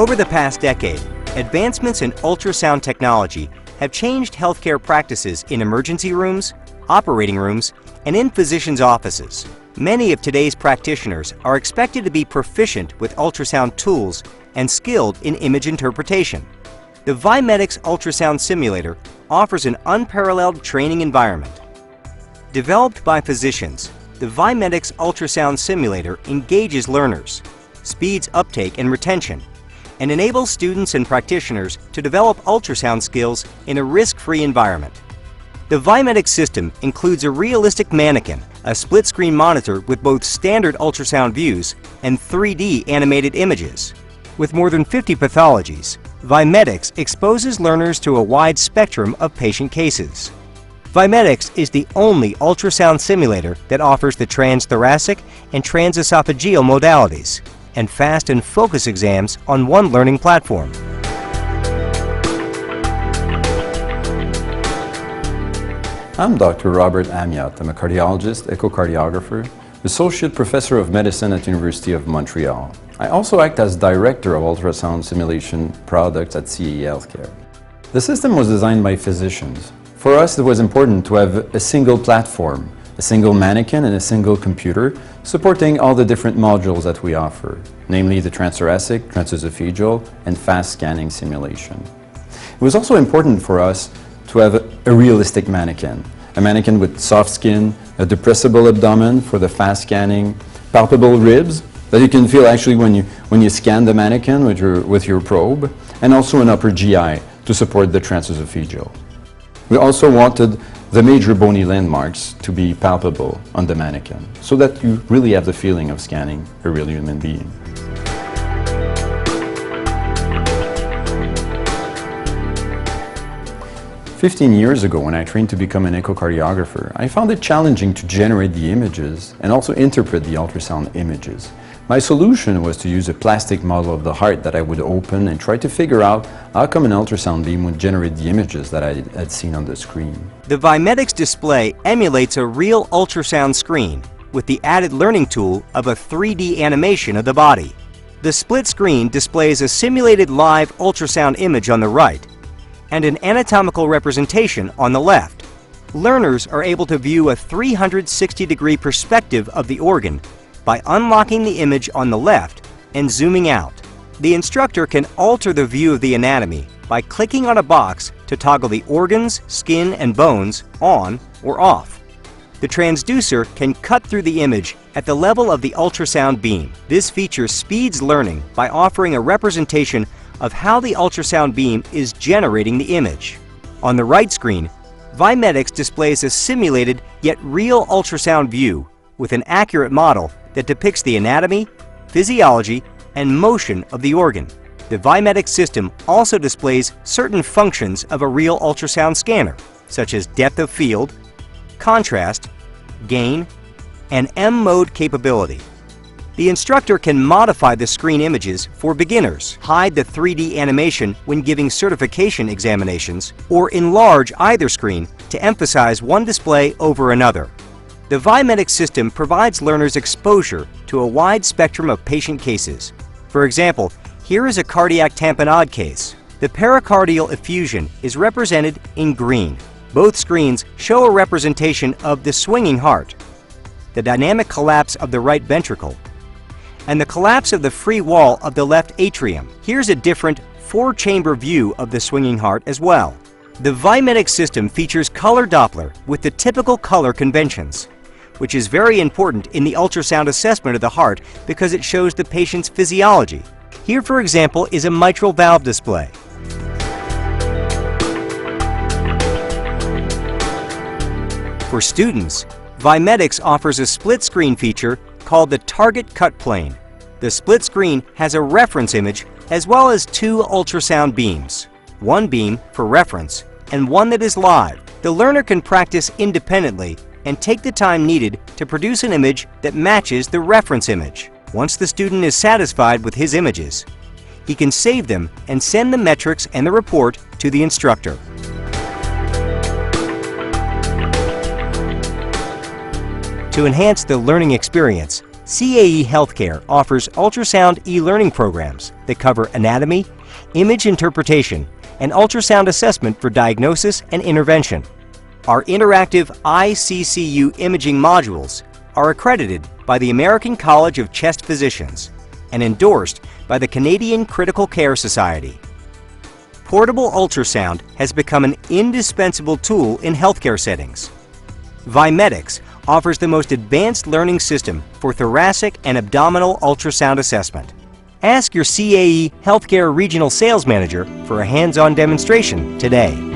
Over the past decade, advancements in ultrasound technology have changed healthcare practices in emergency rooms, operating rooms, and in physicians' offices. Many of today's practitioners are expected to be proficient with ultrasound tools and skilled in image interpretation. The Vimedix ultrasound simulator offers an unparalleled training environment. Developed by physicians, the Vimedix ultrasound simulator engages learners, speeds uptake and retention, and enables students and practitioners to develop ultrasound skills in a risk-free environment. The Vimedix system includes a realistic mannequin, a split-screen monitor with both standard ultrasound views and 3D animated images. With more than 50 pathologies, Vimedix exposes learners to a wide spectrum of patient cases. Vimedix is the only ultrasound simulator that offers the transthoracic and transesophageal modalities, and fast and focus exams on one learning platform. I'm Dr. Robert Amiot. I'm a cardiologist, echocardiographer, associate professor of medicine at the University of Montreal. I also act as director of ultrasound simulation products at CAE Healthcare. The system was designed by physicians. For us, it was important to have a single platform, a single mannequin and a single computer supporting all the different modules that we offer, namely the transthoracic, transesophageal, and fast scanning simulation. It was also important for us to have a realistic mannequin, a mannequin with soft skin, a depressible abdomen for the fast scanning, palpable ribs that you can feel actually when you scan the mannequin with your probe, and also an upper GI to support the transesophageal. We also wanted the major bony landmarks to be palpable on the mannequin, so that you really have the feeling of scanning a real human being. "15 years ago, when I trained to become an echocardiographer, I found it challenging to generate the images and also interpret the ultrasound images. My solution was to use a plastic model of the heart that I would open and try to figure out how come an ultrasound beam would generate the images that I had seen on the screen. The Vimedix display emulates a real ultrasound screen with the added learning tool of a 3D animation of the body. The split screen displays a simulated live ultrasound image on the right and an anatomical representation on the left. Learners are able to view a 360-degree perspective of the organ by unlocking the image on the left and zooming out. The instructor can alter the view of the anatomy by clicking on a box to toggle the organs, skin, and bones on or off. The transducer can cut through the image at the level of the ultrasound beam. This feature speeds learning by offering a representation of how the ultrasound beam is generating the image. On the right screen, Vimedix displays a simulated yet real ultrasound view with an accurate model that depicts the anatomy, physiology, and motion of the organ. The Vimedix system also displays certain functions of a real ultrasound scanner, such as depth of field, contrast, gain, and M-mode capability. The instructor can modify the screen images for beginners, hide the 3D animation when giving certification examinations, or enlarge either screen to emphasize one display over another. The Vimedix system provides learners exposure to a wide spectrum of patient cases. For example, here is a cardiac tamponade case. The pericardial effusion is represented in green. Both screens show a representation of the swinging heart, the dynamic collapse of the right ventricle, and the collapse of the free wall of the left atrium. Here's a different 4-chamber view of the swinging heart as well. The Vimedix system features color Doppler with the typical color conventions, which is very important in the ultrasound assessment of the heart because it shows the patient's physiology. Here, for example, is a mitral valve display. For students, Vimedix offers a split screen feature called the Target Cut Plane. The split screen has a reference image as well as 2 ultrasound beams, one beam for reference and one that is live. The learner can practice independently and take the time needed to produce an image that matches the reference image. Once the student is satisfied with his images, he can save them and send the metrics and the report to the instructor. To enhance the learning experience, CAE Healthcare offers ultrasound e-learning programs that cover anatomy, image interpretation, and ultrasound assessment for diagnosis and intervention. Our interactive ICCU imaging modules are accredited by the American College of Chest Physicians and endorsed by the Canadian Critical Care Society. Portable ultrasound has become an indispensable tool in healthcare settings. Vimedix offers the most advanced learning system for thoracic and abdominal ultrasound assessment. Ask your CAE Healthcare Regional Sales Manager for a hands-on demonstration today.